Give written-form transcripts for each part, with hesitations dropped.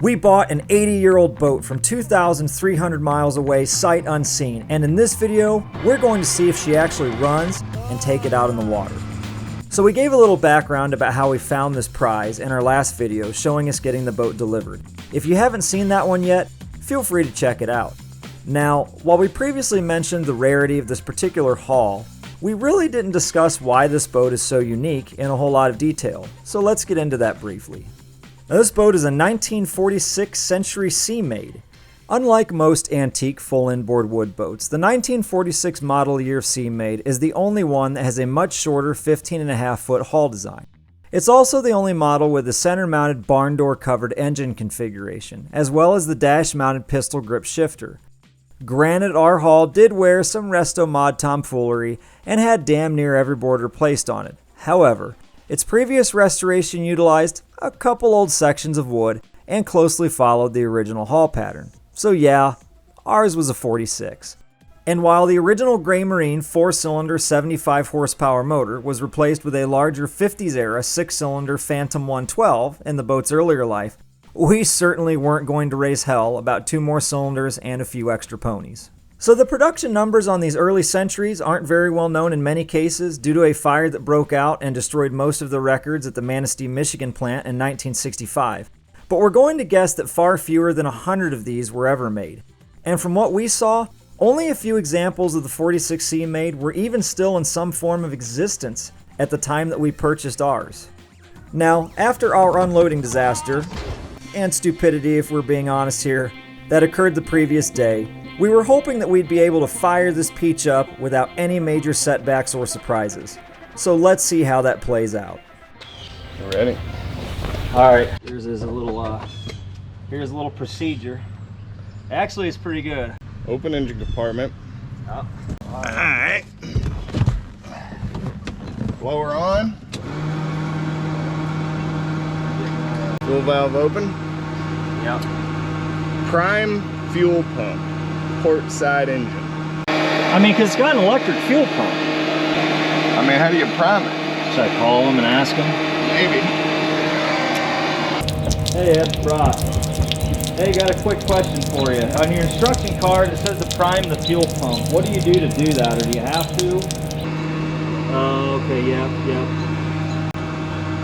We bought an 80-year-old boat from 2,300 miles away, sight unseen, and in this video, we're going to see if she actually runs and take it out in the water. So we gave a little background about how we found this prize in our last video showing us getting the boat delivered. If you haven't seen that one yet, feel free to check it out. Now, while we previously mentioned the rarity of this particular haul, we really didn't discuss why this boat is so unique in a whole lot of detail, so let's get into that briefly. Now, this boat is a 1946 Century Seamade. Unlike most antique full inboard wood boats, the 1946 model year Seamade is the only one that has a much shorter 15.5-foot hull design. It's also the only model with the center-mounted barn door covered engine configuration, as well as the dash-mounted pistol grip shifter. Granted, our hull did wear some resto mod tomfoolery and had damn near every board replaced on it. However, its previous restoration utilized a couple old sections of wood and closely followed the original hull pattern. So yeah, ours was a 46. And while the original Gray Marine 4-cylinder 75 horsepower motor was replaced with a larger 50s era 6-cylinder Phantom 112 in the boat's earlier life, we certainly weren't going to raise hell about 2 more cylinders and a few extra ponies. So the production numbers on these early Centuries aren't very well known in many cases due to a fire that broke out and destroyed most of the records at the Manistee, Michigan plant in 1965. But we're going to guess that far fewer than 100 of these were ever made. And from what we saw, only a few examples of the 46 Seamade were even still in some form of existence at the time that we purchased ours. Now, after our unloading disaster, and stupidity if we're being honest here, that occurred the previous day, we were hoping that we'd be able to fire this peach up without any major setbacks or surprises. So let's see how that plays out. You ready? Alright, here's a little procedure. Actually, it's pretty good. Open engine compartment. Oh. Alright. Blower on. Fuel valve open. Yep. Prime fuel pump. Port side engine. I mean, because it's got an electric fuel pump. I mean, how do you prime it? Should I call him and ask him? Maybe. Hey Ed, Ross. Hey, got a quick question for you. On your instruction card, it says to prime the fuel pump. What do you do to do that, or do you have to? Oh, okay, yep.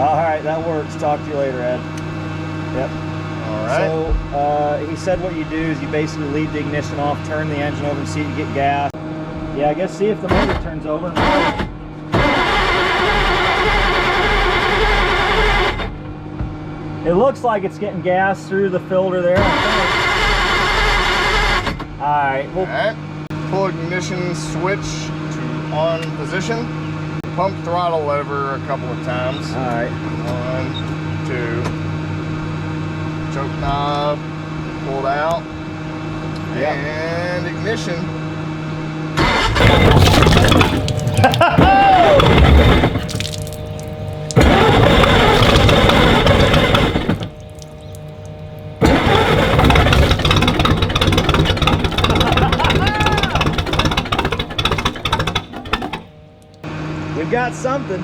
All right, that works. Talk to you later, Ed. Yep. All right. So, he said what you do is you basically leave the ignition off, turn the engine over and see if you get gas. Yeah, I guess see if the motor turns over. It looks like it's getting gas through the filter there. Alright, well, Pull ignition switch to on position. Pump throttle lever a couple of times. Alright. 1, 2. Choke knob pulled out. Yep. And ignition. We've got something.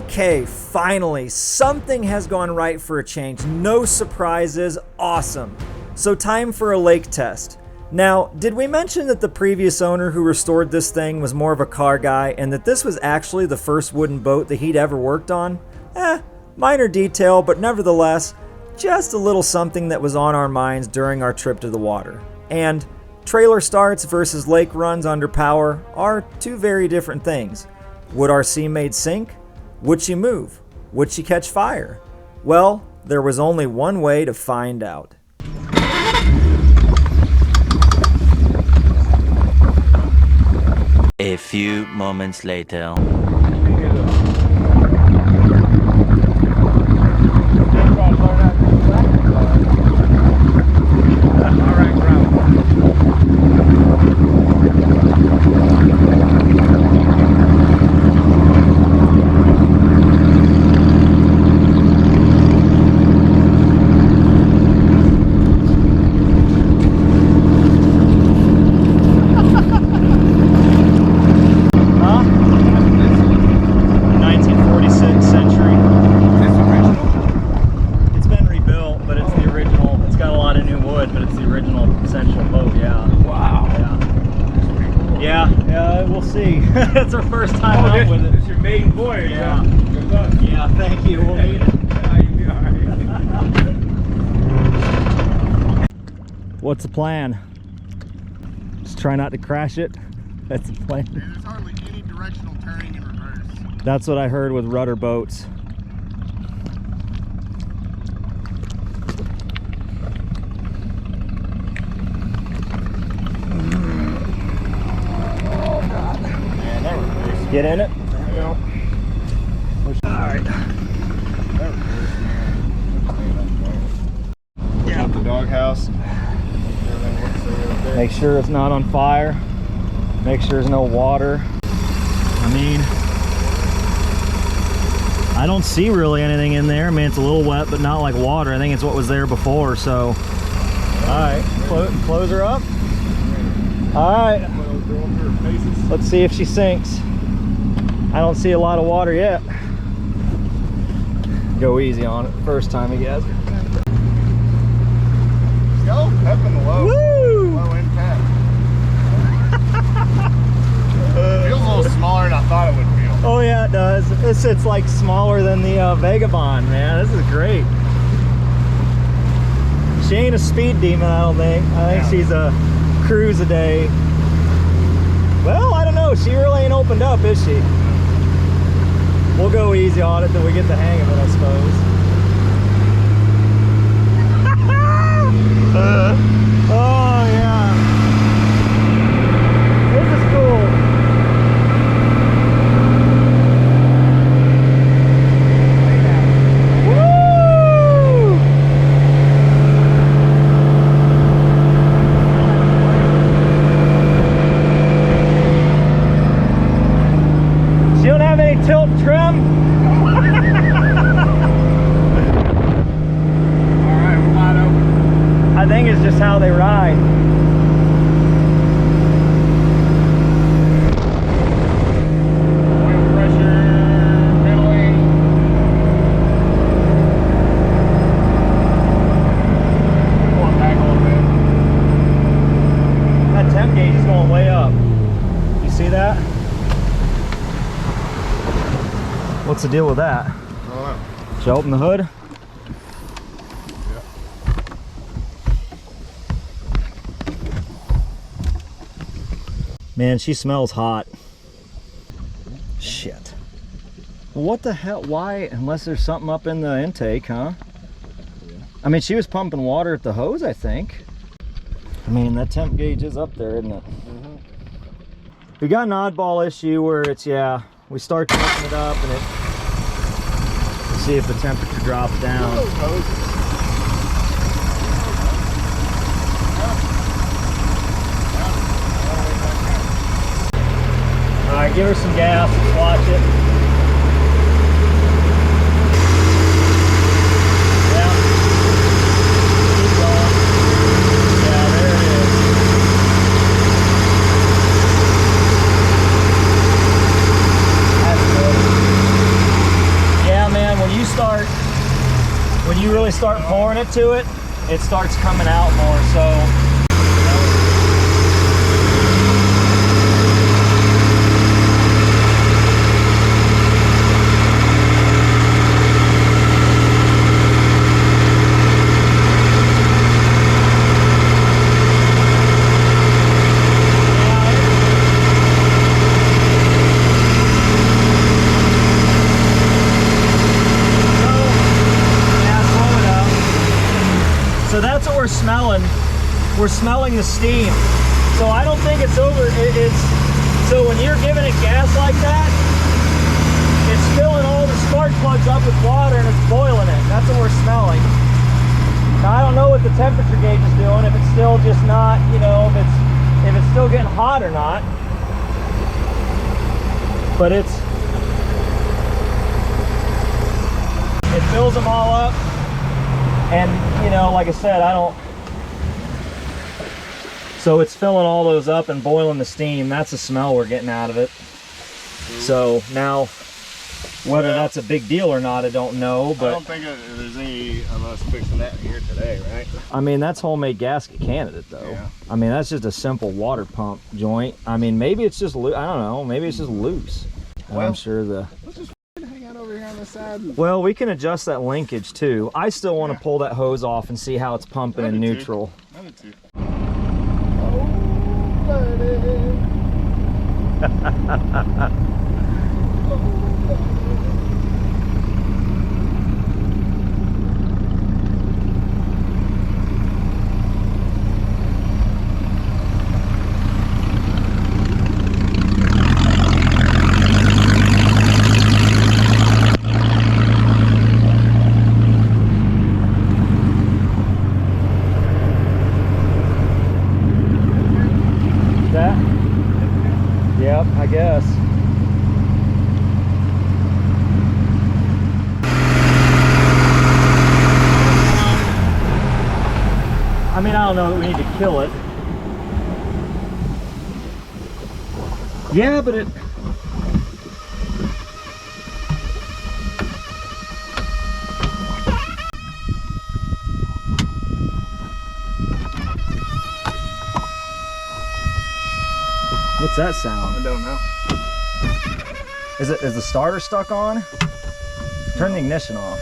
Okay, finally, something has gone right for a change. No surprises, awesome. So time for a lake test. Now, did we mention that the previous owner who restored this thing was more of a car guy and that this was actually the first wooden boat that he'd ever worked on? Minor detail, but nevertheless, just a little something that was on our minds during our trip to the water. And trailer starts versus lake runs under power are two very different things. Would our Seamade sink? Would she move? Would she catch fire? Well, there was only one way to find out. A few moments later. That's our first time out with it. It's your maiden voyage. Yeah. Good luck. Yeah, thank you. We'll need it. You'll be all right. What's the plan? Just try not to crash it. That's the plan. Yeah, there's hardly any directional turning in reverse. That's what I heard with rudder boats. Get in it? Yeah. Alright. Yeah. The doghouse. Make sure it's not on fire. Make sure there's no water. I mean, I don't see really anything in there. I mean, it's a little wet, but not like water. I think it's what was there before, so. Alright, close her up. Alright. Let's see if she sinks. I don't see a lot of water yet. Go easy on it. First time, I guess. Go, up in the low. Woo! Low impact. Feels a little smaller than I thought it would feel. Oh yeah, it does. It's like smaller than the Vagabond, man. This is great. She ain't a speed demon, I don't think. I think she's a cruise a day. Well, I don't know. She really ain't opened up, is she? We'll go easy on it till we get the hang of it, I suppose. Oh, yeah. This is cool. Woo! She don't have any tilt trim. Alright, we're wide open. I think it's just how they ride. Oil pressure, middling. Pull it back a little bit. That temp gauge is going way up. You see that? What's the deal with that? I don't know. Should I open the hood? Man, she smells hot. Shit. Well, what the hell? Why? Unless there's something up in the intake, huh? Yeah. I mean, she was pumping water at the hose, I think. I mean, that temp gauge is up there, isn't it? Mm-hmm. We got an oddball issue where it's, yeah, we start to open it up and it, let's see if the temperature drops down. Those hoses. All right, give her some gas, let's watch it. Yeah. Keep going. Yeah, there it is. That's good. really start pouring it to it, it starts coming out more. So that's what we're smelling. We're smelling the steam. So I don't think it's over. So when you're giving it gas like that, it's filling all the spark plugs up with water and it's boiling it. That's what we're smelling. Now I don't know what the temperature gauge is doing, if it's still just not, you know, if it's still getting hot or not. But it fills them all up. And, you know, like I said, so it's filling all those up and boiling the steam. That's the smell we're getting out of it. So now, whether that's a big deal or not, I don't know. But I don't think there's any of us fixing that here today, right? I mean, that's homemade gasket candidate, though. Yeah. I mean, that's just a simple water pump joint. I mean, maybe it's just, I don't know, maybe it's just loose. Well, I'm sure let's just hang out over here on the side. Well, we can adjust that linkage too. I still want to pull that hose off and see how it's pumping in neutral. I did too. Yep, I guess. I mean, I don't know that we need to kill it. Yeah, but it... What's that sound? I don't know. Is the starter stuck on? Turn the ignition off.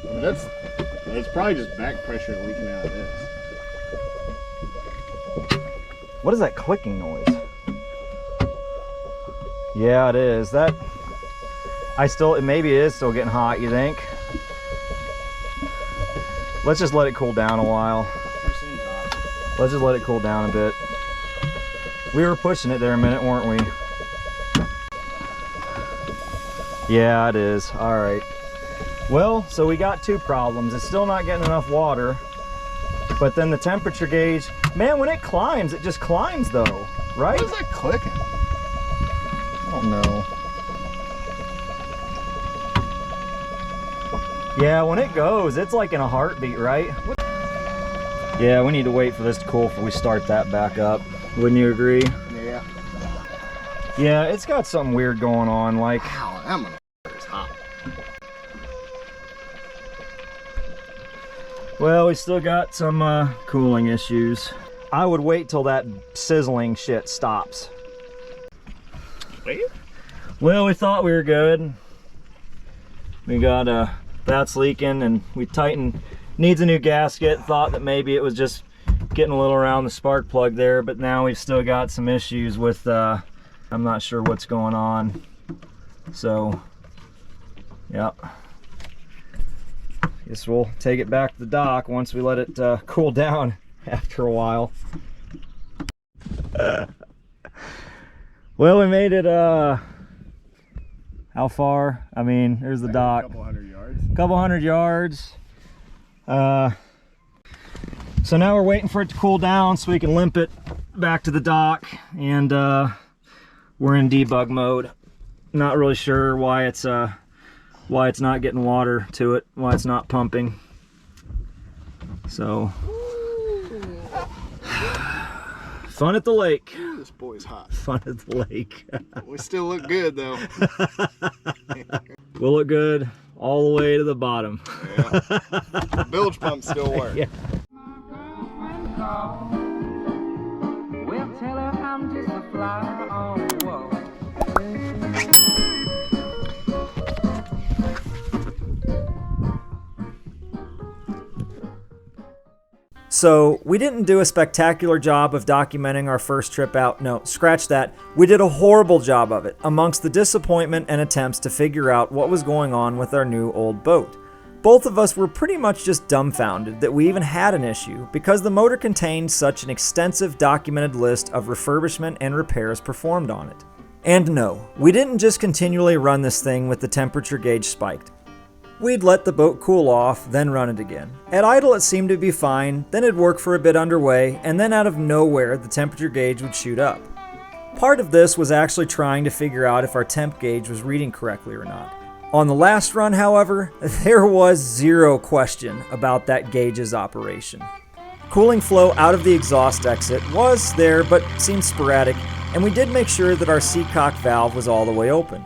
I mean, that's probably just back pressure leaking out of this. What is that clicking noise? Yeah, it is. Maybe it is still getting hot, you think? Let's just let it cool down a while. Let's just let it cool down a bit. We were pushing it there a minute, weren't we? Yeah, it is. All right. Well, so we got two problems. It's still not getting enough water, but then the temperature gauge, man, when it climbs, it just climbs though, right? What is that clicking? I don't know. Yeah, when it goes, it's like in a heartbeat, right? Yeah, we need to wait for this to cool before we start that back up. Wouldn't you agree? Yeah. Yeah, it's got something weird going on, like... Wow, that motherfucker is hot. Well, we still got some cooling issues. I would wait till that sizzling shit stops. Wait? Well, we thought we were good. We got that's leaking and we tightened, needs a new gasket. Thought that maybe it was just getting a little around the spark plug there, but now we've still got some issues with I'm not sure what's going on. So yeah, guess we'll take it back to the dock once we let it cool down after a while. Well, we made it how far? I mean, there's the dock. A couple hundred yards. Couple hundred yards. So now we're waiting for it to cool down so we can limp it back to the dock, and we're in debug mode. Not really sure why it's not getting water to it, why it's not pumping. So fun at the lake. Ooh, this boy's hot. Fun at the lake. We still look good though. We'll look good all the way to the bottom. Yeah. The bilge pump still works. Yeah. Well, tell her I'm just a fly on the wall. So, we didn't do a spectacular job of documenting our first trip out. No, scratch that. We did a horrible job of it, amongst the disappointment and attempts to figure out what was going on with our new old boat. Both of us were pretty much just dumbfounded that we even had an issue, because the motor contained such an extensive documented list of refurbishment and repairs performed on it. And no, we didn't just continually run this thing with the temperature gauge spiked. We'd let the boat cool off, then run it again. At idle it seemed to be fine, then it'd work for a bit underway, and then out of nowhere the temperature gauge would shoot up. Part of this was actually trying to figure out if our temp gauge was reading correctly or not. On the last run, however, there was zero question about that gauge's operation. Cooling flow out of the exhaust exit was there, but seemed sporadic, and we did make sure that our seacock valve was all the way open.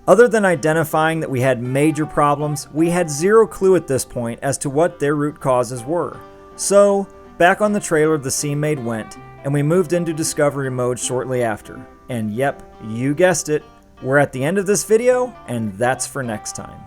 Other than identifying that we had major problems, we had zero clue at this point as to what their root causes were. So, back on the trailer the Seamade went, and we moved into discovery mode shortly after. And yep, you guessed it, we're at the end of this video, and that's for next time.